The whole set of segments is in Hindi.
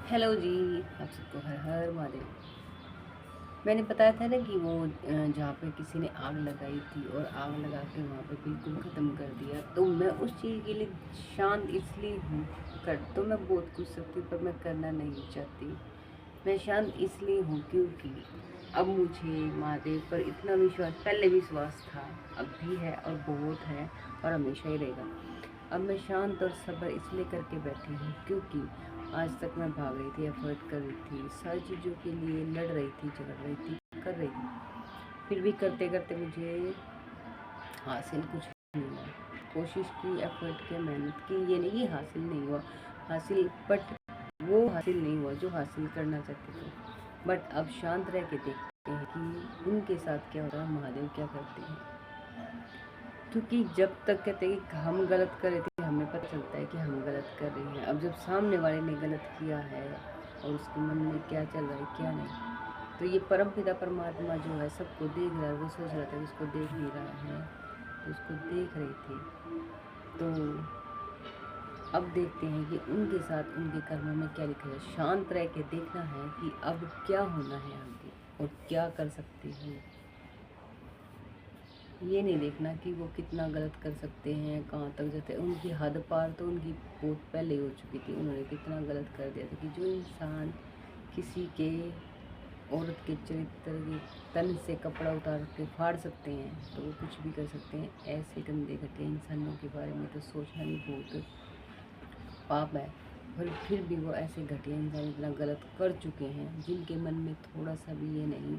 हेलो जी। आप सबको हर हर महादेव। मैंने बताया था ना कि वो जहाँ पे किसी ने आग लगाई थी और आग लगा के वहाँ पे बिल्कुल ख़त्म कर दिया, तो मैं उस चीज़ के लिए शांत इसलिए हूँ। कर तो मैं बहुत कुछ सकती हूँ, पर मैं करना नहीं चाहती। मैं शांत इसलिए हूँ क्योंकि अब मुझे महादेव पर इतना विश्वास, पहले विश्वास था, अब भी है और बहुत है और हमेशा ही रहेगा। अब मैं शांत और सब्र इसलिए करके बैठी हूँ क्योंकि आज तक मैं भाग रही थी, एफर्ट कर रही थी, सारी चीज़ों के लिए लड़ रही थी, झगड़ रही थी, कर रही थी। फिर भी करते करते मुझे हासिल कुछ नहीं हुआ। कोशिश की, एफर्ट किया, मेहनत की, ये नहीं कि हासिल नहीं हुआ, हासिल, बट वो हासिल नहीं हुआ जो हासिल करना चाहते थे। बट अब शांत रह के देखते हैं कि उनके साथ क्या हो रहा है, महादेव क्या करते हैं। क्योंकि जब तक कहते हैं कि हम गलत कर रहे थे, हमें पता चलता है कि हम गलत कर रहे हैं। अब जब सामने वाले ने गलत किया है और उसके मन में क्या चल रहा है क्या नहीं, तो ये परम पिता परमात्मा जो है सबको देख रहा है। वो सोच रहा था कि उसको देख नहीं रहा है, तो उसको देख रही थी। तो अब देखते हैं कि उनके साथ उनके कर्मों में क्या लिखा है। शांत रह के देखना है कि अब क्या होना है आगे और क्या कर सकते हैं। ये नहीं देखना कि वो कितना गलत कर सकते हैं, कहाँ तक जाते हैं। उनकी हद पार तो उनकी बहुत पहले हो चुकी थी। उन्होंने कितना गलत कर दिया था कि जो इंसान किसी के, औरत के चरित्र के तन से कपड़ा उतार के फाड़ सकते हैं, तो वो कुछ भी कर सकते हैं। ऐसे गंदे घटिया इंसानों के बारे में तो सोचना भी बहुत पाप है। और फिर भी वो ऐसे घटिया इंसान इतना गलत कर चुके हैं, जिनके मन में थोड़ा सा भी ये नहीं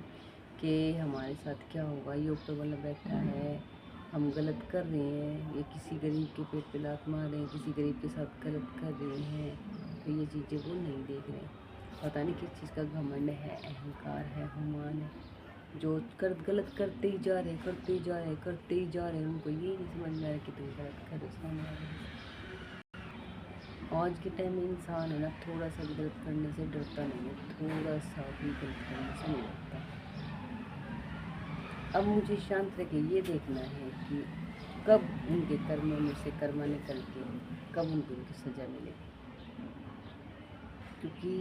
कि हमारे साथ क्या होगा, ये ऊपर वाला बैठा है, हम गलत कर रहे हैं, ये किसी गरीब के पेट पे लात मार रहे हैं, किसी गरीब के साथ गलत कर रहे हैं, तो ये चीज़ें वो नहीं देख रहे। पता नहीं किस चीज़ का घमंड है, अहंकार है, हुमान है, जो गलत करते ही जा रहे, करते ही जा रहे, करते ही जा रहे हैं। उनको ये नहीं समझ में आ रहा कि तुम गलत कर रहे हो। आज के टाइम में इंसान है ना, थोड़ा सा भी गलत करने से डरता नहीं है, थोड़ा सा भी गलत करने से नहीं डरता। अब मुझे शांत रह के ये देखना है कि कब उनके कर्मों में से कर्मा निकल के कब उनको उनकी सज़ा मिलेगी। क्योंकि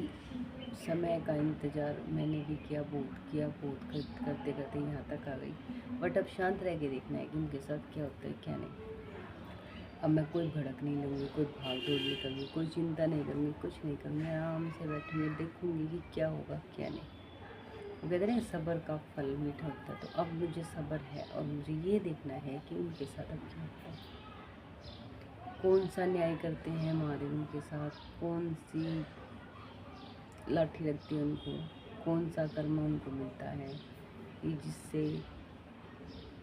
समय का इंतज़ार मैंने भी किया, बहुत किया, बहुत करते करते यहाँ तक आ गई। बट अब शांत रह के देखना है कि उनके साथ क्या होता है क्या नहीं। अब मैं कोई भड़क नहीं लूँगी, कोई भाग दौड़ नहीं करूँगी, कोई चिंता नहीं करूँगी, कुछ नहीं करूँगी। आराम से बैठूँगी, देखूँगी कि क्या होगा क्या नहीं। वो कहते हैं ना सब्र का फल मीठा होता है। तो अब मुझे सब्र है और मुझे ये देखना है कि उनके साथ अब क्या होता है, कौन सा न्याय करते हैं महादेव उनके साथ, कौन सी लाठी लगती है उनको, कौन सा कर्म उनको मिलता है कि जिससे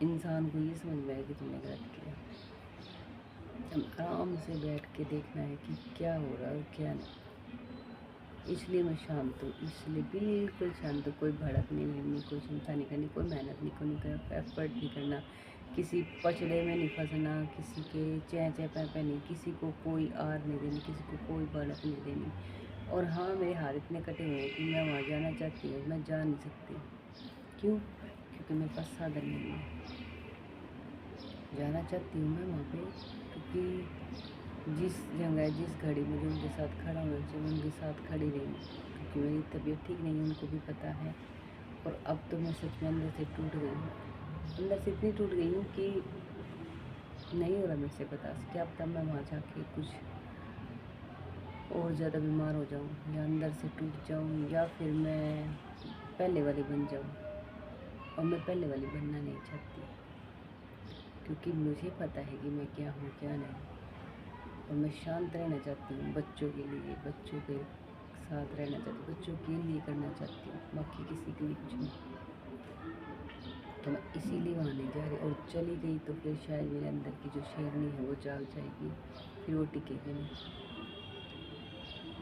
इंसान को ये समझ में आए कि तुमने गलत किया। आराम से बैठ के देखना है कि क्या हो रहा है और क्या नहीं। इसलिए मैं शांत हूँ, इसलिए बिल्कुल शांत हूँ। कोई भड़क नहीं लेनी, कोई चिंता नहीं करनी, कोई मेहनत नहीं करनी, एफर्ट नहीं करना, किसी पचड़े में नहीं फंसना, किसी के चह चह पे नहीं, किसी को कोई आर नहीं देनी, किसी को कोई भड़क नहीं देनी। और हाँ, मेरे हाथ इतने कटे हुए हैं कि मैं वहाँ जाना चाहती हूँ, मैं जा नहीं सकती। क्यों? क्योंकि मेरे पास साधन नहीं है। जाना चाहती हूँ मैं वहाँ पे, क्योंकि जिस जगह जिस घड़ी मुझे उनके साथ खड़ा होना चाहिए मैं उनके साथ खड़ी रही हूँ। क्योंकि मेरी तबीयत ठीक नहीं है, उनको भी पता है। और अब तो मैं सच में अंदर से टूट गई हूँ, अंदर से इतनी टूट गई हूँ कि नहीं हो रहा मेरे से बर्दाश्त। क्या पता मैं वहाँ जाके कुछ और ज़्यादा बीमार हो जाऊँ, या अंदर से टूट जाऊँ, या फिर मैं पहले वाली बन जाऊँ। और मैं पहले वाली बनना नहीं चाहती, क्योंकि मुझे पता है कि मैं क्या हूँ क्या नहीं। और मैं शांत रहना चाहती हूँ बच्चों के लिए, बच्चों के साथ रहना चाहती हूँ, बच्चों के लिए करना चाहती हूँ, बाकी किसी के लिए कुछ नहीं। तो मैं इसीलिए वहाँ नहीं जा रही। और चली गई तो फिर शायद मेरे अंदर की जो शेरनी है वो जाग जाएगी, फिर वो टिकेगी नहीं।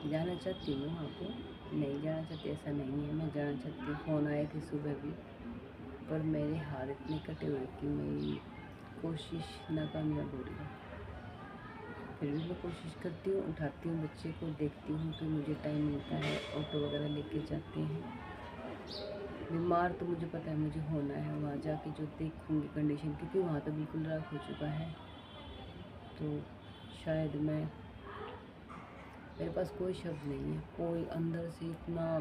जाना चाहती हूँ वहाँ पे, नहीं जाना चाहती ऐसा नहीं है, मैं जाना चाहती हूँ। फ़ोन आए थे सुबह भी, पर मेरे हाथ इतने कटे हुए कि मेरी कोशिश नाकामयाब हो रही है। फिर भी मैं कोशिश करती हूँ, उठाती हूँ बच्चे को, देखती हूँ कि मुझे टाइम मिलता है, ऑटो वगैरह लेके जाते हैं। बीमार तो मुझे पता है मुझे होना है, वहाँ जाके जो देखूँगी कंडीशन, क्योंकि वहाँ तो बिल्कुल राख हो चुका है। तो शायद मैं मेरे पास कोई शब्द नहीं है, कोई अंदर से इतना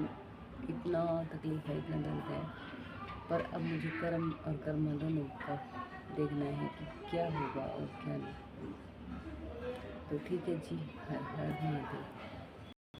इतना तकलीफ़ है, इतना दर्द है। पर अब मुझे कर्म और कर्म दोनों का देखना है कि क्या होगा और क्या नहीं। तो ठीक है जी, हर हर महादेव।